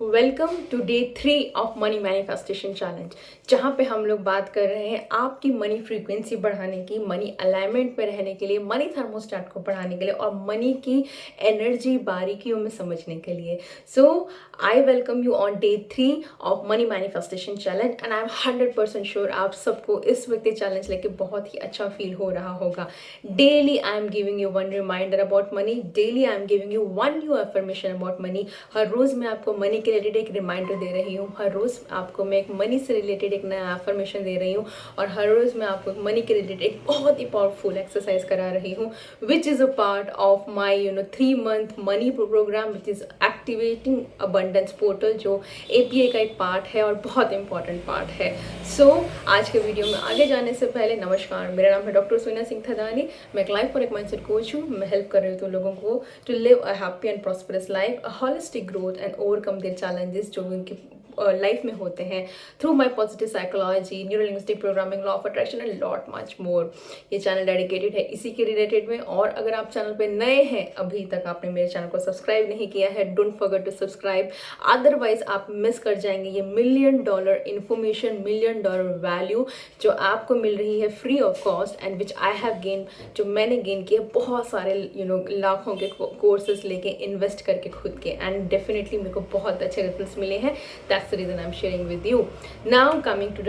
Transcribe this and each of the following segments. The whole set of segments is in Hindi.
Welcome to day 3 of money manifestation challenge, जहाँ पे हम लोग बात कर रहे हैं आपकी मनी फ्रीक्वेंसी बढ़ाने की, मनी अलाइनमेंट में रहने के लिए, मनी थर्मोस्टेट को बढ़ाने के लिए और मनी की एनर्जी बारीकियों में समझने के लिए। So I welcome you on day 3 of money manifestation challenge and I am 100% sure आप सबको इस वक्त ये चैलेंज लेके बहुत ही अच्छा फील हो रहा होगा। Daily I am giving you one reminder about money, daily I am giving you one new affirmation about money. हर रोज मैं आपको मनी के रिलेटेड एक रिमाइंडर दे रही हूँ, हर रोज आपको मैं एक मनी से रिलेटेड एक नया अफर्मेशन दे रही हूँ और हर रोज मैं आपको मनी के रिलेटेड एक बहुत ही पावरफुल एक्सरसाइज करा रही हूँ, which is a part of my 3 month money programme which is activating abundance portal, जो APA का एक पार्ट है और बहुत इंपॉर्टेंट पार्ट है। सो आज के वीडियो में आगे जाने से पहले नमस्कार, मेरा नाम है डॉक्टर सोनिया सिंह थदानी। मैं एक लाइफ और एक माइंडसेट कोच हूँ। मैं हेल्प कर रही हूँ लोगों को to live a happy and prosperous life, a holistic growth and overcome their challenges जो उनकी लाइफ में होते हैं through my positive psychology, neuro linguistic programming, law of attraction and lot much more. ये चैनल डेडिकेटेड है इसी के रिलेटेड में। और अगर आप चैनल पे नए हैं, अभी तक आपने मेरे चैनल को सब्सक्राइब नहीं किया है, don't forget to subscribe, otherwise आप मिस कर जाएंगे ये $1 million इन्फॉर्मेशन, $1 million वैल्यू जो आपको मिल रही है free of cost and which I have gain, जो मैंने गेन किया बहुत सारे लाखों के कोर्सेज लेके इन्वेस्ट करके खुद के, एंड डेफिनेटली मेरे को बहुत अच्छे रिजल्ट्स मिले हैं। That's the reason I am sharing with you. Now coming to the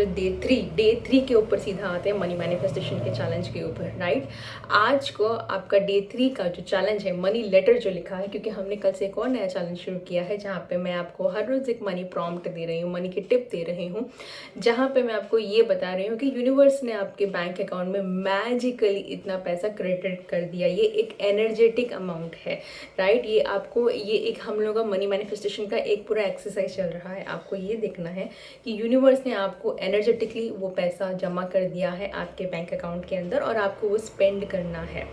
day 3 के ऊपर सीधा आते हैं मनी मैनिफेस्टेशन के चैलेंज के ऊपर, राइट। आज को आपका डे 3 का जो चैलेंज है, मनी लेटर जो लिखा है, क्योंकि हमने कल से एक और नया चैलेंज शुरू किया है जहाँ पे मैं आपको हर रोज एक मनी प्रॉम्प्ट दे रही हूँ, मनी की टिप दे रही हूँ, जहाँ पे मैं आपको ये बता रही हूँ कि यूनिवर्स ने आपके बैंक अकाउंट में मैजिकली इतना पैसा क्रेडिट कर दिया। ये एक एनर्जेटिक अमाउंट है, राइट। ये आपको, ये एक हम लोग का मनी मैनिफेस्टेशन का एक पूरा एक्सरसाइज चल रहा है। आपको ये देखना है कि यूनिवर्स ने आपको एनर्जेटिकली वो पैसा जमा कर दिया है आपके बैंक अकाउंट के अंदर और आपको वो स्पेंड करना है।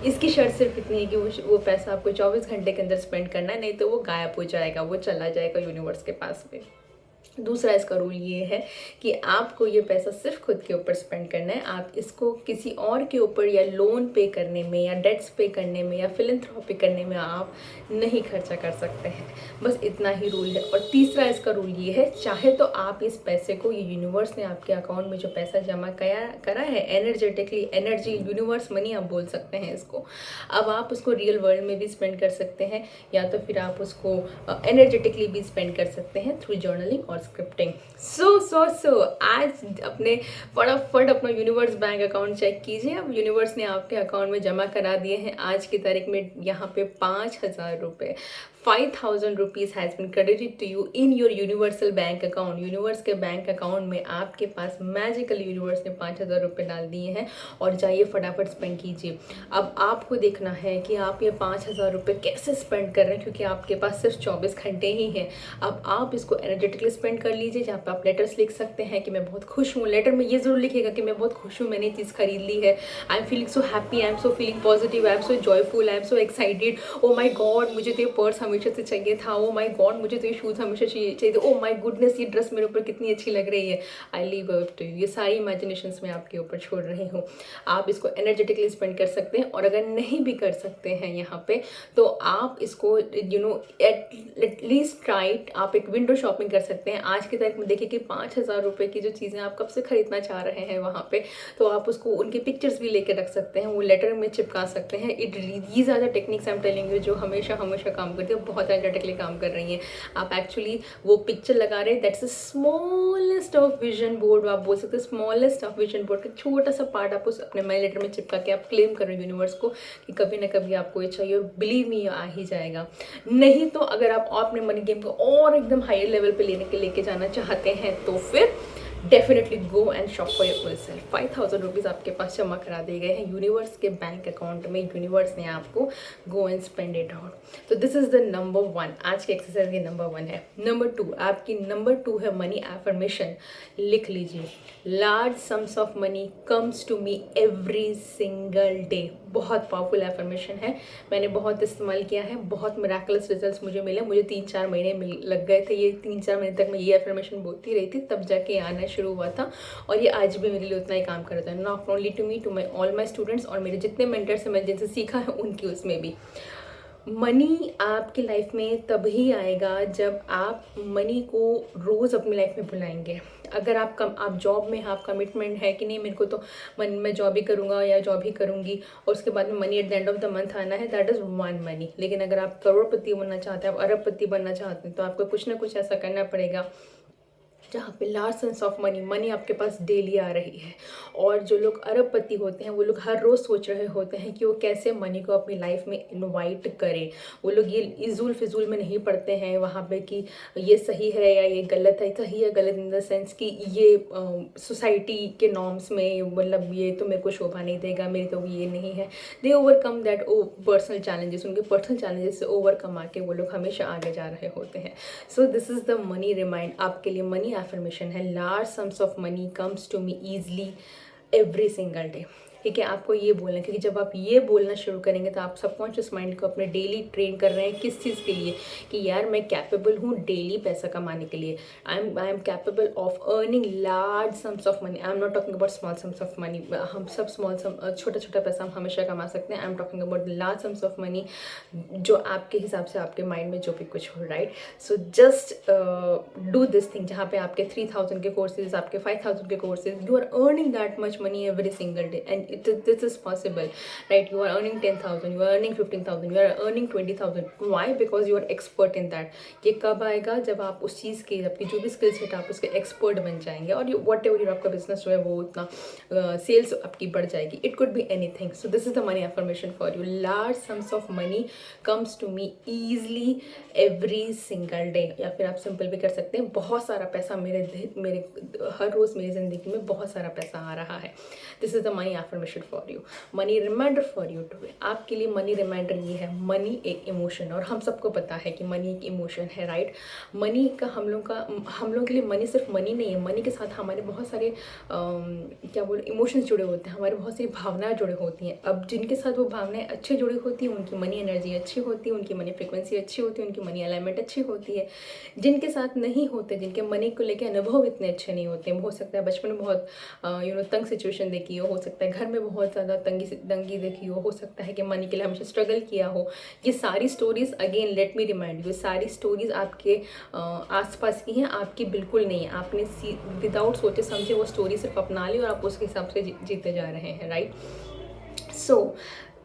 इसकी शर्त सिर्फ इतनी है कि वो पैसा आपको 24 घंटे के अंदर स्पेंड करना है, नहीं तो वो गायब हो जाएगा, वो चला जाएगा यूनिवर्स के पास में। दूसरा इसका रूल ये है कि आपको ये पैसा सिर्फ खुद के ऊपर स्पेंड करना है। आप इसको किसी और के ऊपर या लोन पे करने में या डेट्स पे करने में या फिलैंथ्रोपी करने में आप नहीं खर्चा कर सकते हैं। बस इतना ही रूल है। और तीसरा इसका रूल ये है, चाहे तो आप इस पैसे को, ये यूनिवर्स ने आपके अकाउंट में जो पैसा जमा करा है एनर्जेटिकली, एनर्जी यूनिवर्स मनी आप बोल सकते हैं इसको, अब आप उसको रियल वर्ल्ड में भी स्पेंड कर सकते हैं या तो फिर आप उसको एनर्जेटिकली भी स्पेंड कर सकते हैं थ्रू जर्नलिंग और स्क्रिप्टिंग। सो आज अपने फटाफट अपना यूनिवर्स बैंक अकाउंट चेक कीजिए। अब यूनिवर्स ने आपके अकाउंट में जमा करा दिए हैं आज की तारीख में यहाँ पे 5,000 रुपये, 5,000 rupees has been credited to you in your universal bank account. Universe के बैंक अकाउंट में आपके पास मैजिकल यूनिवर्स ने 5,000 रुपये डाल दिए हैं और जाइए फटाफट स्पेंड कीजिए। अब आपको देखना है कि आप ये 5,000 रुपये कैसे स्पेंड कर रहे हैं, क्योंकि आपके पास सिर्फ 24 घंटे ही हैं। अब आप इसको एनर्जेटिकली स्पेंड कर लीजिए, जहाँ पे आप लेटर्स लिख सकते हैं कि मैं बहुत खुश हूँ। लेटर में ये जरूर लिखिएगा कि मैं बहुत खुश हूँ, मैंने ये चीज़ खरीद ली है, I am feeling so happy, I am so feeling positive, I am so joyful, I am so excited, oh my god मुझे तो ये पर्स हमेशा से चाहिए था, ओ माई गॉड मुझे तो ये शूज़ हमेशा चाहिए थे, ओ माई गुडनेस ये ड्रेस मेरे ऊपर कितनी अच्छी लग रही है, I leave up to you. ये सारी इमेजिनेशंस मैं आपके ऊपर छोड़ रही हूँ। आप इसको एनर्जेटिकली स्पेंड कर सकते हैं और अगर नहीं भी कर सकते हैं यहाँ पे, तो आप इसको एटलीस्ट ट्राइट, आप एक विंडो शॉपिंग कर सकते हैं। आज की तारीख में देखिए कि 5,000 रुपये की जो चीज़ें आप कब से खरीदना चाह रहे हैं वहाँ पे, तो आप उसको उनकी पिक्चर्स भी लेके रख सकते हैं, वो लेटर में चिपका सकते हैं। These are the techniques I am telling you जो हमेशा काम करती है, बहुत एनर्जेटिकली काम कर रही हैं। आप एक्चुअली वो पिक्चर लगा रहे हैं, that's the smallest of vision board, आप बोल सकते हैं स्मॉलेस्ट ऑफ विजन बोर्ड का छोटा सा पार्ट आप उस अपने मनी लेटर में चिपका के आप क्लेम कर रहे हैं यूनिवर्स को कि कभी ना कभी आपको ये चाहिए, और बिलीव मी आ ही जाएगा। नहीं तो अगर आप अपने मनी गेम को और एकदम हायर लेवल पे लेके जाना चाहते हैं तो फिर definitely go and shop for your self. 5,000 rupees आपके पास जमा करा दिए गए हैं यूनिवर्स के बैंक अकाउंट में। यूनिवर्स ने आपको go and spend it out. तो दिस इज़ द नंबर 1, आज के एक्सरसाइज की नंबर 1 है। नंबर 2, आपकी नंबर 2 है मनी एफर्मेशन। लिख लीजिए, large sums of money comes to me every single day. बहुत पावरफुल एफर्मेशन है, मैंने बहुत इस्तेमाल किया है, बहुत मिराकुलस रिजल्ट्स मुझे मिले। मुझे 3-4 महीने लग गए थे, ये 3-4 महीने तक मैं ये एफर्मेशन बोलती रही थी, तब जाके आना शुरू हुआ था और ये आज भी मेरे लिए उतना ही काम करता है। Not only to me, to my all my students और मेरे जितने मेंटर्स हैं, मैं जिनसे सीखा है उनकी उसमें भी। मनी आपकी लाइफ में तभी आएगा जब आप मनी को रोज़ अपनी लाइफ में बुलाएंगे। अगर आप जॉब में हैं, आप कमिटमेंट है कि नहीं मेरे को तो मैं जॉब ही करूँगा या जॉब ही करूँगी और उसके बाद में money at the end of the month आना है, दैट इज़ वन मनी। लेकिन अगर आप करोड़पति बनना चाहते हैं, आप अरबपति बनना चाहते हैं, तो आपको कुछ ना कुछ ऐसा करना पड़ेगा जहाँ पे large sense of money money आपके पास डेली आ रही है। और जो लोग अरबपति होते हैं वो लोग हर रोज़ सोच रहे होते हैं कि वो कैसे मनी को अपनी लाइफ में इनवाइट करें। वो लोग ये इजूल फिजूल में नहीं पढ़ते हैं वहाँ पे कि ये सही है या ये गलत है। सही या गलत इन द सेंस कि ये सोसाइटी के नॉर्म्स में मतलब ये तो मेरे को शोभा नहीं देगा, मेरी तो ये नहीं है। They overcome that personal challenges, उनके पर्सनल चैलेंजेस से ओवरकम आके वो लोग हमेशा आगे जा रहे होते हैं। So this is the money remind आपके लिए मनी एफर्मेशन है। Large sums of money comes to me easily every single day. ठीक है, आपको ये बोलना है, क्योंकि जब आप ये बोलना शुरू करेंगे तो आप सबकॉन्शियस माइंड को अपने डेली ट्रेन कर रहे हैं किस चीज़ के लिए, कि यार मैं कैपेबल हूँ डेली पैसा कमाने के लिए। I am capable of earning large sums of money. I am not talking about small sums of money. हम सब स्मॉल सम छोटा छोटा पैसा हम हमेशा कमा सकते हैं। I am talking about large sums of money जो आपके हिसाब से आपके माइंड में जो भी कुछ हो, right. So just do this thing जहाँ पे आपके 3000 के कोर्सेज, आपके 5000 के courses, you are earning that much money every single day and this is possible, right? You are earning 10,000, you are earning 15,000, you are earning 20,000. Why? Because you are expert in that. ये कब आएगा? जब आप उस चीज़ के, आपकी जो भी स्किल सेट आप उसके एक्सपर्ट बन जाएंगे और वट एवर आपका बिजनेस जो है वो उतना सेल्स आपकी बढ़ जाएगी। It could be anything. So this is the money affirmation for you. Large sums of money comes to me easily every single day. या फिर आप सिंपल भी कर सकते हैं, बहुत सारा पैसा मेरे हर रोज़ मेरी ज़िंदगी में बहुत सारा पैसा आ रहा है। This is the money affirmation for you. Money reminder for you today. आपके लिए मनी रिमाइंडर ये है, मनी एक इमोशन, और हम सबको पता है कि मनी एक इमोशन है, राइट। मनी का हम लोग के लिए मनी सिर्फ मनी नहीं है, मनी के साथ हमारे बहुत सारे क्या बोले इमोशंस जुड़े होते हैं, हमारे बहुत सारी भावनाएं जुड़े होती हैं। अब जिनके साथ वो भावनाएं अच्छी जुड़ी होती हैं उनकी मनी एनर्जी अच्छी होती है, उनकी मनी फ्रिक्वेंसी अच्छी होती है, उनकी मनी अलाइनमेंट अच्छी होती है। जिनके साथ नहीं होते, जिनके मनी को लेकर अनुभव इतने अच्छे नहीं होते, हो सकता है बचपन में बहुत तंग सिचुएशन देखी हो सकता है घर में बहुत ज़्यादा तंगी देखी हो सकता है कि मनी के लिए हमेशा स्ट्रगल किया हो। ये सारी stories, again let me remind you, सारी स्टोरीज आपके आसपास की हैं, आपकी बिल्कुल नहीं है। आपने विदाउट सोचे समझे वो स्टोरी सिर्फ अपना ली और आप उसके हिसाब से जीते जा रहे हैं, right. So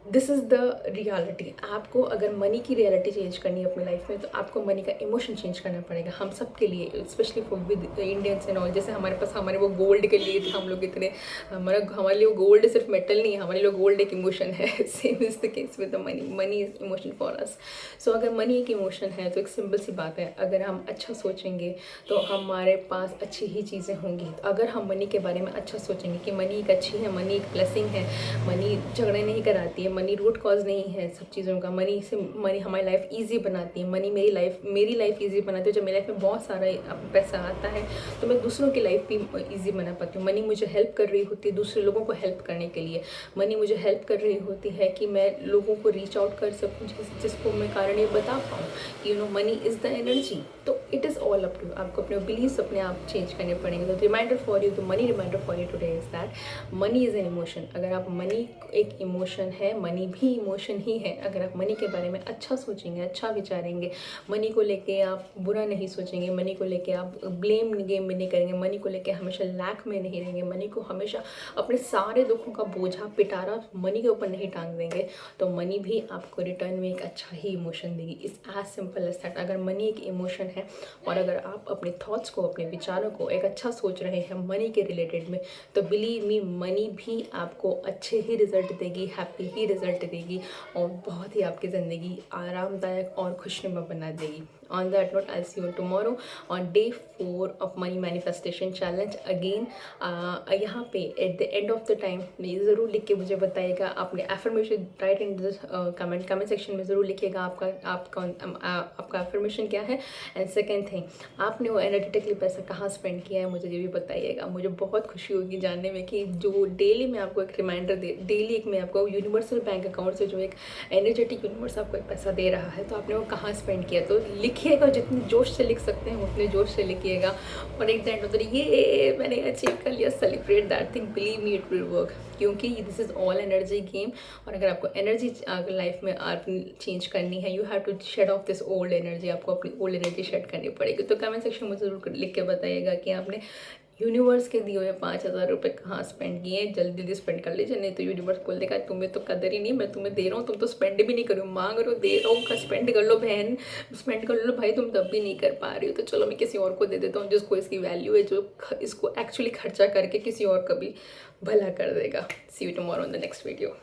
this is the reality. आपको अगर मनी की रियलिटी चेंज करनी है अपनी लाइफ में तो आपको मनी का इमोशन चेंज करना पड़ेगा। हम सब के लिए, specially for with Indians and all, जैसे हमारे पास हमारे वो गोल्ड के लिए हम लोग इतने, हमारे लिए वो गोल्ड सिर्फ मेटल नहीं है, हमारे लिए गोल्ड एक इमोशन है। Same is the case with the money. Money is emotion for us. So अगर मनी एक इमोशन है तो एक सिंपल सी बात है, अगर हम अच्छा सोचेंगे तो हमारे पास अच्छी ही चीज़ें होंगी। अगर हम मनी के बारे में अच्छा सोचेंगे कि मनी एक अच्छी है, मनी एक ब्लेसिंग है, मनी झगड़े नहीं कराती है, मनी रूट कॉज नहीं है सब चीज़ों का, मनी हमारी लाइफ इजी बनाती है, मनी मेरी लाइफ इजी बनाती है। जब मेरी लाइफ में बहुत सारा पैसा आता है तो मैं दूसरों की लाइफ भी इजी बना पाती हूँ। मनी मुझे हेल्प कर रही होती है दूसरे लोगों को हेल्प करने के लिए। मनी मुझे हेल्प कर रही होती है कि मैं लोगों को रीच आउट कर सकूँ, जिसको मैं कारण ये बता पाऊँ कि मनी इज़ द एनर्जी। तो it is all up to, आपको अपने बिलीव्स अपने आप चेंज करने पड़ेंगे। तो रिमाइंडर फॉर यू, तो money reminder for you today is that money is an emotion. अगर आप मनी एक इमोशन है, मनी भी इमोशन ही है। अगर आप मनी के बारे में अच्छा सोचेंगे, अच्छा विचारेंगे, मनी को लेके आप बुरा नहीं सोचेंगे, मनी को लेके आप ब्लेम गेम में नहीं करेंगे, मनी को लेके हमेशा लैक में नहीं रहेंगे, मनी को हमेशा अपने सारे दुखों का बोझा पिटारा मनी के ऊपर नहीं टांग देंगे, तो मनी भी आपको रिटर्न में एक अच्छा ही इमोशन देगी। It's as simple as that. अगर मनी एक इमोशन है और अगर आप अपने थॉट्स को, अपने विचारों को एक अच्छा सोच रहे हैं मनी के रिलेटेड में, तो बिलीव मी मनी भी आपको अच्छे ही रिजल्ट देगी, हैप्पी ही रिजल्ट देगी और बहुत ही आपकी ज़िंदगी आरामदायक और खुशनुमा बना देगी। On that note, I'll see you tomorrow on day 4 of Money Manifestation Challenge. Again, यहाँ पे at the end of the time ये ज़रूर लिख के मुझे बताइएगा, आपने affirmation write in the comment section में ज़रूर लिखिएगा आपका affirmation क्या है। एंड सेकेंड थिंग, आपने वो एनर्जेटिकली पैसा कहाँ स्पेंड किया है मुझे ये भी बताइएगा। मुझे बहुत खुशी होगी जानने में कि जो डेली मैं आपको एक रिमाइंडर डेली एक मैं आपको यूनिवर्सल बैंक अकाउंट से जो एक एनर्जेटिक यूनिवर्स आपको एक पैसा दे रहा है, तो आपने वो कहाँ स्पेंड किया। तो लिख लिखिएगा, जितने जोश से लिख सकते हैं उतने जोश से लिखिएगा, और एक एंड होता है ये मैंने अचीव कर लिया, celebrate that thing, believe me it will work, क्योंकि this is all energy game. और अगर आपको एनर्जी अगर लाइफ में चेंज करनी है, you have to shed off this old energy, आपको अपनी ओल्ड एनर्जी शेड करनी पड़ेगी। तो कमेंट सेक्शन में ज़रूर लिख के बताइएगा कि आपने यूनिवर्स के दिए हुए 5,000 रुपये कहाँ स्पेंड किए हैं। जल्दी जल्दी स्पेंड कर लीजिए, नहीं तो यूनिवर्स बोल देगा तुम्हें तो कदर ही नहीं, मैं तुम्हें दे रहा हूँ, तुम तो स्पेंड भी नहीं करो, मांग रहे हो, दे रहा हूँ, स्पेंड कर लो बहन, स्पेंड कर लो भाई, तुम तब भी नहीं कर पा रही हो, तो चलो मैं किसी और को दे देता हूँ जिसको इसकी वैल्यू है, जो इसको एक्चुअली खर्चा करके किसी और का भी भला कर देगा। See you tomorrow in the next video.